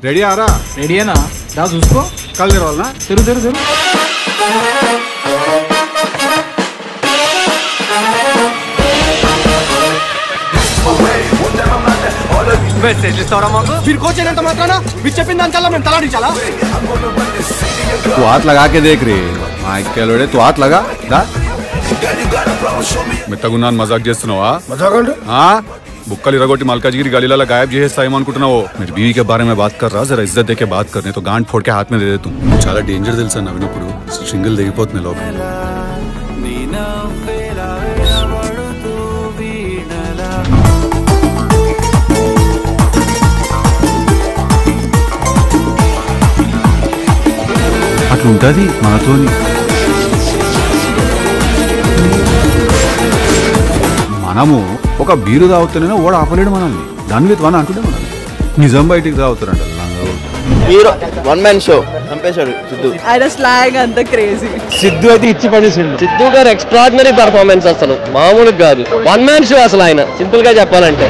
Ready ఆరా? రెడీయేనా? దా చూసుకో. కళ్ళు తెరవాలనా? తెరు తెరు తెరు. तू हाथ लगा के देख रही माइक के लोड़े तू हाथ लगा दा మెత్తగున్నాను మజాక్ చేస్తున్నావా? बुक्कल इरागोटी मलकाजगिरी गलीला गायब जे साइम అనుకుంటున్నావో मेरी बीवी के बारे में बात कर रहा जरा इज्जत देके बात करने तो गांड फोड़ के हाथ में दे दे तू చాలా డేంజర్ తెలుసా నవ్వినప్పుడు స్ట్రింగిల్ దిగిపోతుంది లోపల అట్లుంటది మనతోని మనము ఒక బీరు తాగుతూనే ఓడ ఆపలేడు మనల్ని దాని విత్ వన్ అంటుండే మనల్ని నిజం బయటికి తాగుతారంట హీరో వన్ మ్యాన్ షో చంపేశాడు సిద్ధు ఆయన స్లాగ్ అంత క్రేజీ సిద్ధు అయితే ఇచ్చి పడేసిండు సిద్ధు గారు ఎక్స్ట్రాడినరీ పర్ఫార్మెన్స్ అసలు మామూలుగా కాదు వన్ మ్యాన్ షో అసలు ఆయన సింపుల్ గా చెప్పాలంటే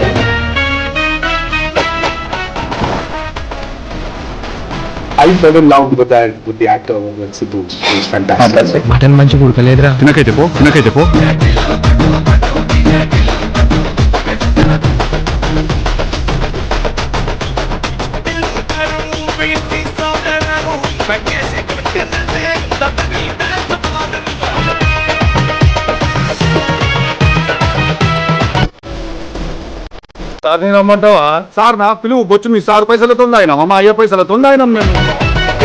I fell in love with the actor with Sidhu. He was fantastic. Mutton మంచి ఉడకలేదురా. తినకైతే పో సార్ నేను రమ్మంటావా? సార్ నా పిలువు బొచ్చు మీ సార్ పైసలతో ఆయన మా అయ్య పైసలతో ఆయన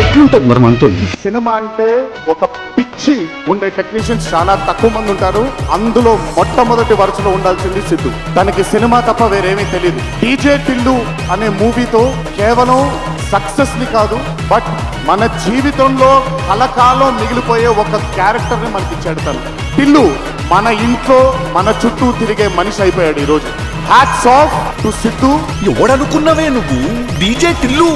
ఎట్లుంటుంది మరి మనతో? సినిమా అంటే ఒక పిచ్చి ఉండే టెక్నీషియన్స్ చాలా తక్కువ మంది ఉంటారు. అందులో మొట్టమొదటి వరుసలో ఉండాల్సింది సిద్ధు. తనకి సినిమా తప్ప వేరేమీ తెలియదు. డీజే టిల్లు అనే మూవీతో కేవలం సక్సెస్ ని కాదు బట్ మన జీవితంలో కలకాలం మిగిలిపోయే ఒక క్యారెక్టర్ ని మనకి ఇచ్చాడు తను. టిల్లు మన ఇంట్లో మన చుట్టూ తిరిగే మనిషి అయిపోయాడు ఈ రోజు. Hats off to Siddhu. ఎవడనుకున్నావే నువ్వు? డీజే టిల్లు.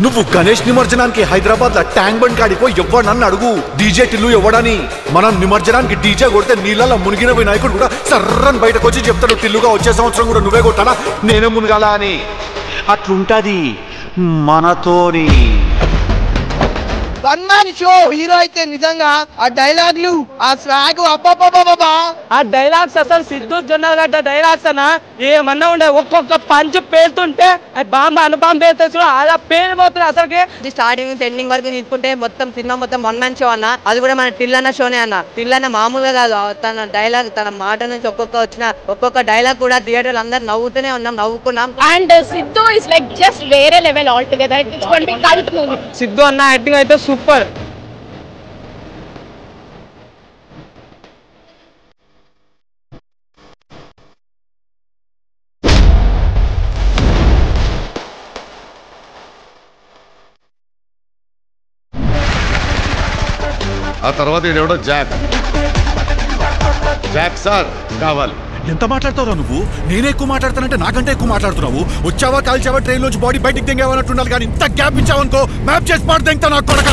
నువ్వు గణేష్ నిమజ్జనానికి హైదరాబాద్ లో ట్యాంక్ బండ్ కాడిపో ఎవడనన్ను అడుగు డీజే టిల్లు ఎవడని. మనం నిమజ్జనానికి డీజే కొడితే నీళ్ళలో మునిగిన వినాయకుడు కూడా సర్రని బయటకు వచ్చి చెప్తాడు టిల్లుగా వచ్చే సంవత్సరం కూడా నువ్వే కొట్టాలా నేనే మునగాల అని. అట్లుంటది మనతోని. వన్ మ్యాన్ షో హీరో అయితే నిజంగా ఆ డైలాగ్లు ఆ స్వాగ్ అబ్బా ఆ డైలాగ్స్ అసలు సిద్ధు జొన్నగడ్డ డైలాగ్స్ అన్న ఏమన్నా ఉండే ఒక్కొక్క పంచ్ పేరుతుంటే బాంబ అనుబాంబ పేరుతో అలా పేరుపోతుంది. అసలుకి స్టార్టింగ్ ఎండింగ్ వరకు తీసుకుంటే మొత్తం సినిమా మొత్తం వన్ మ్యాన్ షో అన్న. అది కూడా మన టిల్లన్న షోనే అన్న. టిల్లన్న మామూలుగా కాదు, తన డైలాగ్ తన మాట నుంచి ఒక్కొక్క డైలాగ్ కూడా థియేటర్ అందరు నవ్వుతూనే ఉన్నాం, నవ్వుకున్నాం. And Siddhu is like just వేరే లెవెల్ ఆల్ టుగెదర్. సిద్ధు అన్న యాక్టింగ్ అయితే సూపర్. ఆ తర్వాత ఈడెవడో జాక్ సార్ కావాలి. ఎంత మాట్లాడతావు నువ్వు? నేనే ఎక్కువ మాట్లాడతానంటే నాకంటే ఎక్కువ మాట్లాడుతున్నావు. వచ్చావా కాల్చావా ట్రైన్ నుంచి బాడీ బయటికి దింగేవన్నట్టుండాలి కానీ ఇంత గ్యాప్ ఇచ్చావనుకో మ్యాప్ చేసి పాటు దింగుతా నాకు కొడక.